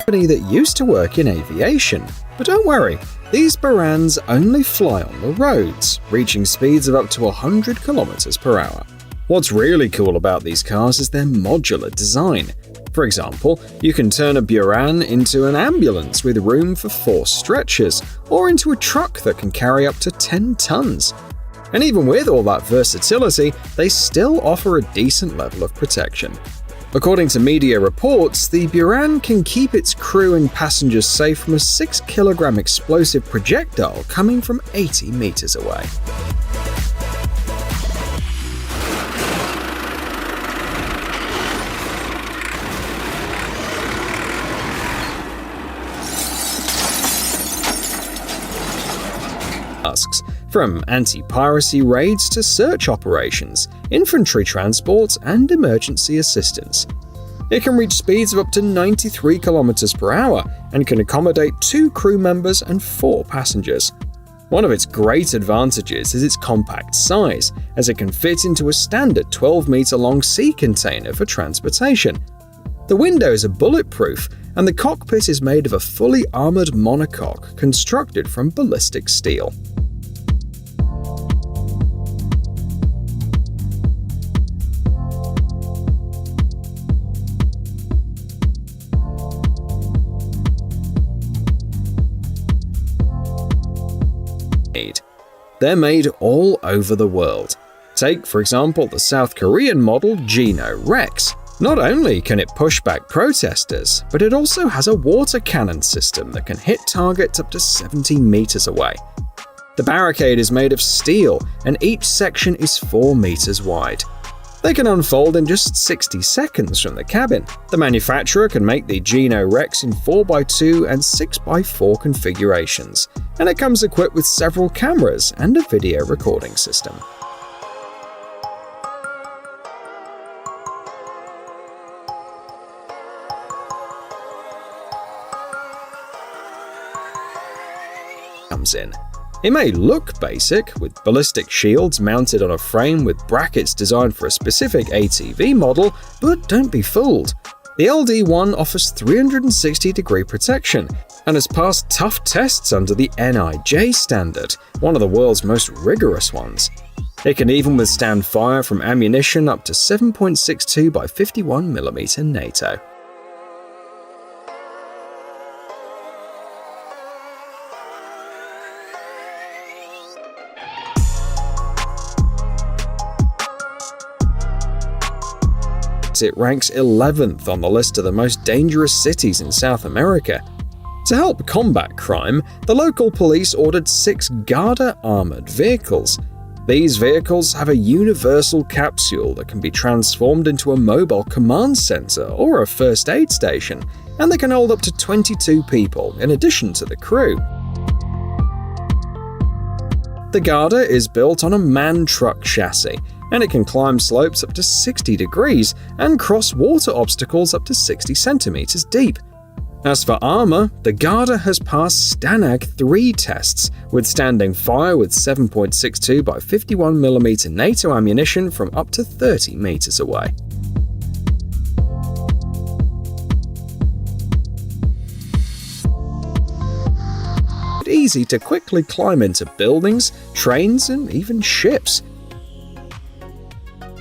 company that used to work in aviation. But don't worry, these Burans only fly on the roads, reaching speeds of up to 100 km per hour. What's really cool about these cars is their modular design. For example, you can turn a Buran into an ambulance with room for 4 stretchers, or into a truck that can carry up to 10 tons. And even with all that versatility, they still offer a decent level of protection. According to media reports, the Buran can keep its crew and passengers safe from a 6-kilogram explosive projectile coming from 80 meters away. From anti-piracy raids to search operations, infantry transport, and emergency assistance. It can reach speeds of up to 93 km per hour and can accommodate 2 crew members and 4 passengers. One of its great advantages is its compact size, as it can fit into a standard 12-meter-long sea container for transportation. The windows are bulletproof, and the cockpit is made of a fully armored monocoque constructed from ballistic steel. They're made all over the world. Take, for example, the South Korean model Geno Rex. Not only can it push back protesters, but it also has a water cannon system that can hit targets up to 70 meters away. The barricade is made of steel, and each section is 4 meters wide. They can unfold in just 60 seconds from the cabin. The manufacturer can make the Geno Rex in 4x2 and 6x4 configurations, and it comes equipped with several cameras and a video recording system. Comes in. It may look basic, with ballistic shields mounted on a frame with brackets designed for a specific ATV model, but don't be fooled. The LD1 offers 360-degree protection and has passed tough tests under the NIJ standard, one of the world's most rigorous ones. It can even withstand fire from ammunition up to 7.62 by 51mm NATO. It ranks 11th on the list of the most dangerous cities in South America. To help combat crime, the local police ordered 6 Garda armored vehicles. These vehicles have a universal capsule that can be transformed into a mobile command center or a first aid station, and they can hold up to 22 people in addition to the crew. The Garda is built on a man-truck chassis, and it can climb slopes up to 60 degrees and cross water obstacles up to 60 centimeters deep. As for armor, the Garda has passed STANAG 3 tests, withstanding fire with 7.62 by 51mm NATO ammunition from up to 30 meters away. It's easy to quickly climb into buildings, trains, and even ships.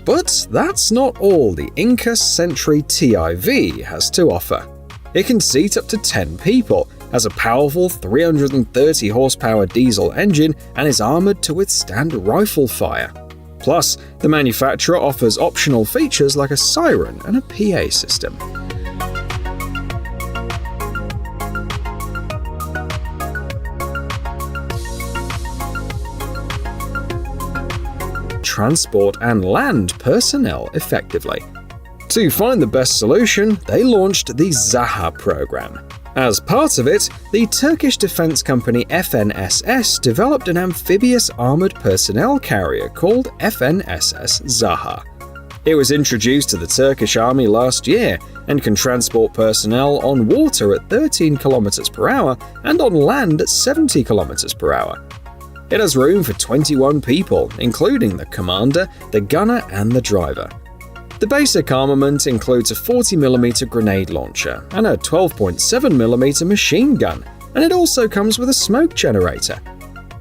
But that's not all the Inca Sentry TIV has to offer. It can seat up to 10 people, has a powerful 330 horsepower diesel engine, and is armored to withstand rifle fire. Plus, the manufacturer offers optional features like a siren and a PA system. Transport and land personnel effectively. To find the best solution, they launched the Zaha program. As part of it, the Turkish defense company FNSS developed an amphibious armored personnel carrier called FNSS Zaha. It was introduced to the Turkish army last year and can transport personnel on water at 13 km per hour and on land at 70 km per hour. It has room for 21 people, including the commander, the gunner, and the driver. The basic armament includes a 40mm grenade launcher and a 12.7mm machine gun, and it also comes with a smoke generator.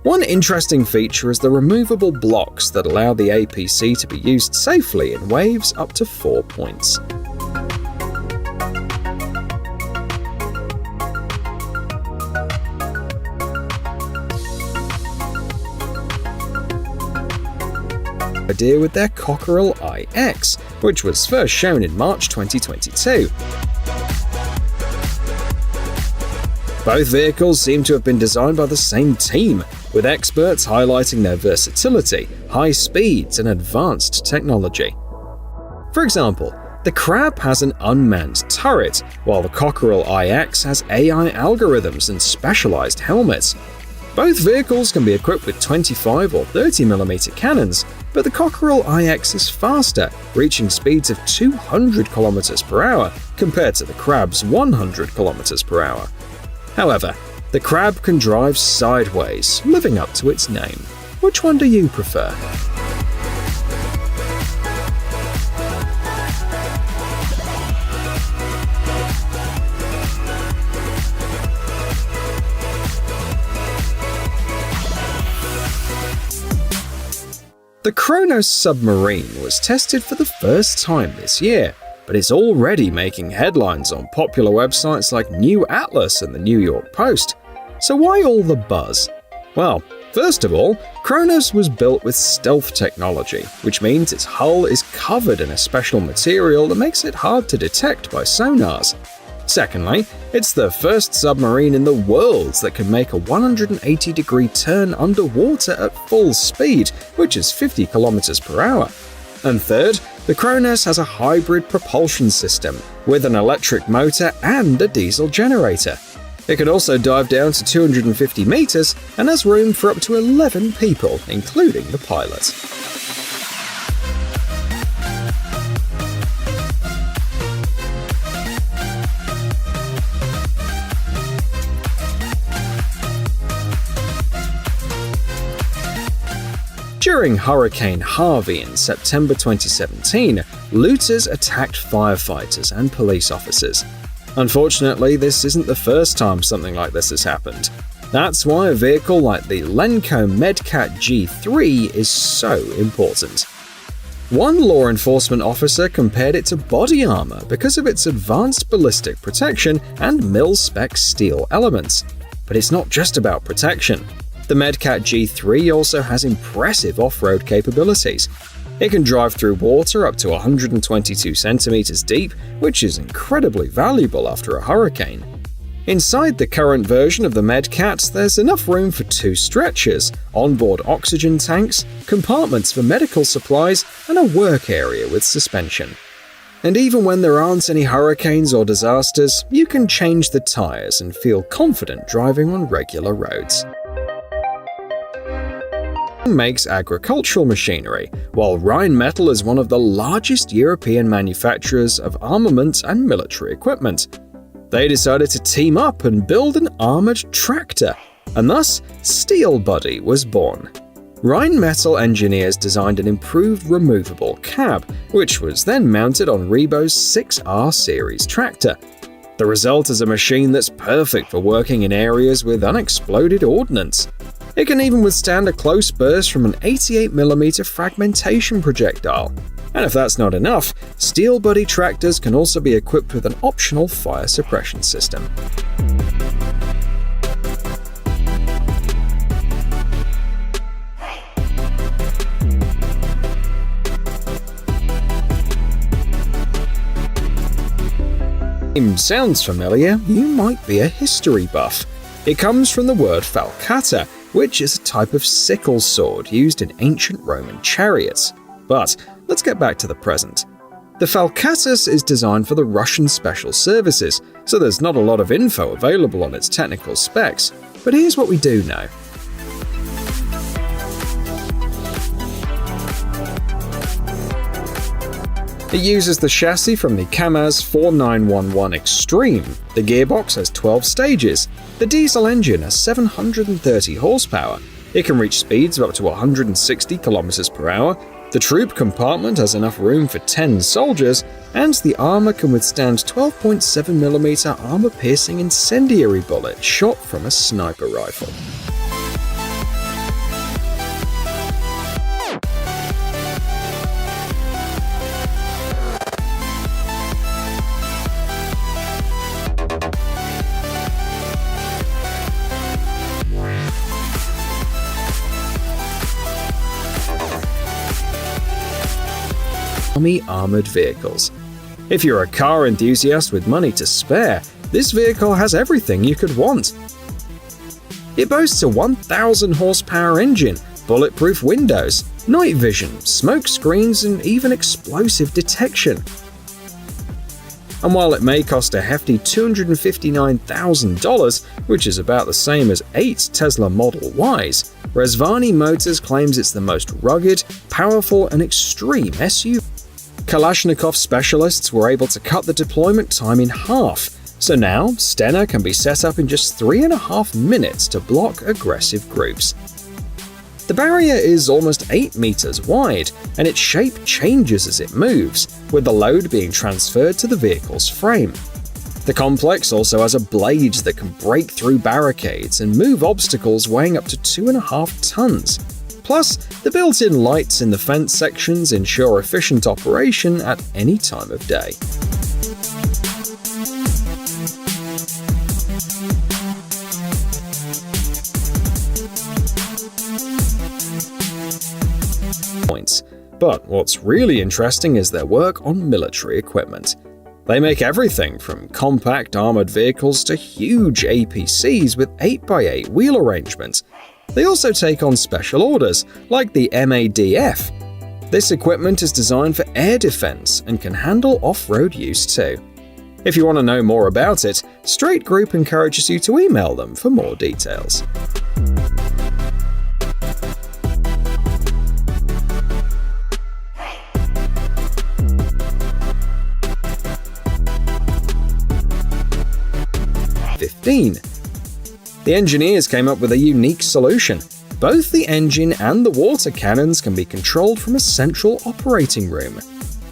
One interesting feature is the removable blocks that allow the APC to be used safely in waves up to 4 points. Idea with their Cockerel IX, which was first shown in March 2022. Both vehicles seem to have been designed by the same team, with experts highlighting their versatility, high speeds, and advanced technology. For example, the Crab has an unmanned turret, while the Cockerel IX has AI algorithms and specialized helmets. Both vehicles can be equipped with 25 or 30mm cannons, but the Cockerel IX is faster, reaching speeds of 200 km per hour compared to the Crab's 100 km per hour. However, the Crab can drive sideways, living up to its name. Which one do you prefer? The Kronos submarine was tested for the first time this year, but it's already making headlines on popular websites like New Atlas and the New York Post. So why all the buzz? Well, first of all, Kronos was built with stealth technology, which means its hull is covered in a special material that makes it hard to detect by sonars. Secondly, it's the first submarine in the world that can make a 180-degree turn underwater at full speed, which is 50 km per hour. And third, the Kronos has a hybrid propulsion system with an electric motor and a diesel generator. It can also dive down to 250 meters and has room for up to 11 people, including the pilot. During Hurricane Harvey in September 2017, looters attacked firefighters and police officers. Unfortunately, this isn't the first time something like this has happened. That's why a vehicle like the Lenco Medcat G3 is so important. One law enforcement officer compared it to body armor because of its advanced ballistic protection and mil-spec steel elements. But it's not just about protection. The Medcat G3 also has impressive off-road capabilities. It can drive through water up to 122 centimeters deep, which is incredibly valuable after a hurricane. Inside the current version of the Medcat, there's enough room for 2 stretchers, onboard oxygen tanks, compartments for medical supplies, and a work area with suspension. And even when there aren't any hurricanes or disasters, you can change the tires and feel confident driving on regular roads. Makes agricultural machinery, while Rheinmetall is one of the largest European manufacturers of armament and military equipment. They decided to team up and build an armored tractor, and thus Steel Buddy was born. Rheinmetall engineers designed an improved removable cab, which was then mounted on Rebault's 6R series tractor. The result is a machine that's perfect for working in areas with unexploded ordnance. It can even withstand a close burst from an 88mm fragmentation projectile. And if that's not enough, Steel Buddy tractors can also be equipped with an optional fire suppression system. Sounds familiar, you might be a history buff. It comes from the word falcata, which is a type of sickle sword used in ancient Roman chariots. But let's get back to the present. The Falcatus is designed for the Russian Special Services, so there's not a lot of info available on its technical specs. But here's what we do know. It uses the chassis from the Kamaz 4911 Extreme. The gearbox has 12 stages. The diesel engine has 730 horsepower. It can reach speeds of up to 160 km per hour. The The troop compartment has enough room for 10 soldiers, and the armor can withstand 12.7mm armor-piercing incendiary bullets shot from a sniper rifle. Army armored vehicles. If you're a car enthusiast with money to spare, this vehicle has everything you could want. It boasts a 1,000 horsepower engine, bulletproof windows, night vision, smoke screens, and even explosive detection. And while it may cost a hefty $259,000, which is about the same as 8 Tesla Model Ys, Rezvani Motors claims it's the most rugged, powerful, and extreme SUV. Kalashnikov specialists were able to cut the deployment time in half, so now Stena can be set up in just 3.5 minutes to block aggressive groups. The barrier is almost 8 meters wide, and its shape changes as it moves, with the load being transferred to the vehicle's frame. The complex also has a blade that can break through barricades and move obstacles weighing up to 2.5 tons. Plus, the built-in lights in the fence sections ensure efficient operation at any time of day. But what's really interesting is their work on military equipment. They make everything from compact armored vehicles to huge APCs with 8x8 wheel arrangements. They also take on special orders, like the MADF. This equipment is designed for air defense and can handle off-road use too. If you want to know more about it, Straight Group encourages you to email them for more details. The engineers came up with a unique solution. Both the engine and the water cannons can be controlled from a central operating room.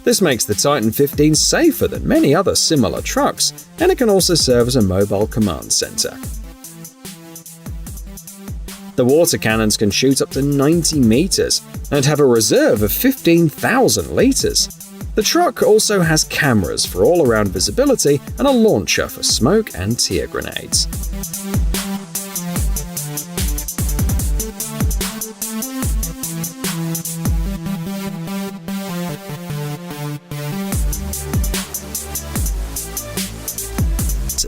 This makes the Titan 15 safer than many other similar trucks, and it can also serve as a mobile command center. The water cannons can shoot up to 90 meters and have a reserve of 15,000 liters. The truck also has cameras for all-around visibility and a launcher for smoke and tear grenades.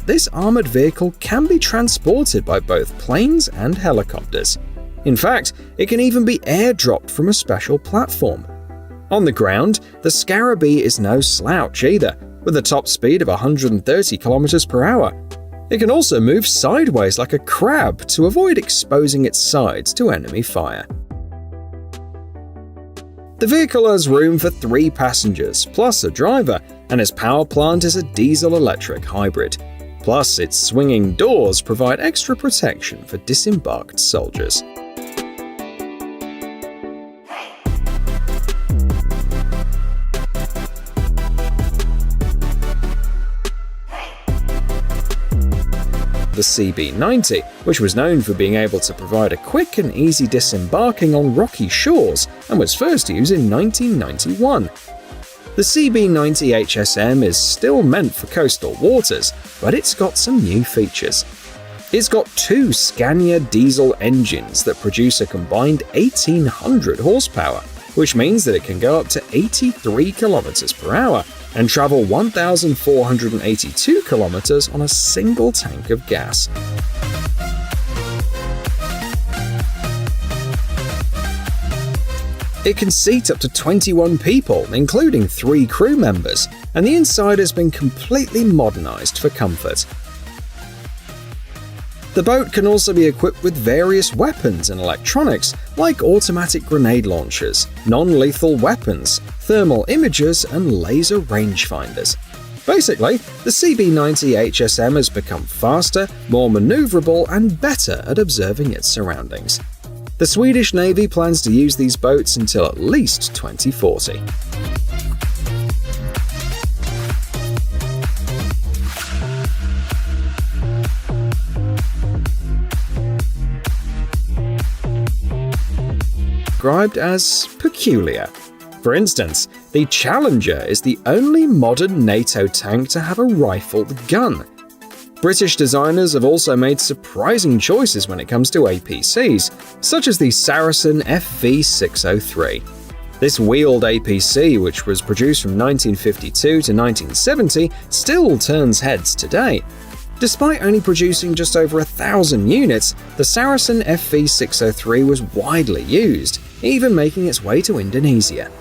This armored vehicle can be transported by both planes and helicopters. In fact, it can even be airdropped from a special platform. On the ground, the Scarabee is no slouch either, with a top speed of 130 km per hour. It can also move sideways like a crab to avoid exposing its sides to enemy fire. The vehicle has room for 3 passengers, plus a driver, and its power plant is a diesel-electric hybrid. Plus, its swinging doors provide extra protection for disembarked soldiers. The CB90, which was known for being able to provide a quick and easy disembarking on rocky shores and was first used in 1991. The CB90 HSM is still meant for coastal waters, but it's got some new features. It's got 2 Scania diesel engines that produce a combined 1,800 horsepower, which means that it can go up to 83 km per hour and travel 1,482 kilometers on a single tank of gas. It can seat up to 21 people, including 3 crew members, and the inside has been completely modernized for comfort. The boat can also be equipped with various weapons and electronics, like automatic grenade launchers, non-lethal weapons, thermal imagers, and laser rangefinders. Basically, the CB90 HSM has become faster, more maneuverable, and better at observing its surroundings. The Swedish Navy plans to use these boats until at least 2040. Described as peculiar. For instance, the Challenger is the only modern NATO tank to have a rifled gun. British designers have also made surprising choices when it comes to APCs, such as the Saracen FV603. This wheeled APC, which was produced from 1952 to 1970, still turns heads today. Despite only producing just over 1,000 units, the Saracen FV603 was widely used, even making its way to Indonesia.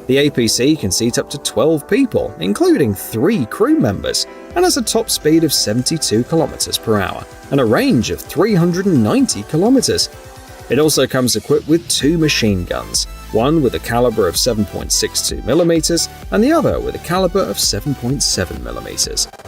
The APC can seat up to 12 people, including 3 crew members, and has a top speed of 72 km per hour and a range of 390 km. It also comes equipped with 2 machine guns, one with a caliber of 7.62mm and the other with a caliber of 7.7mm.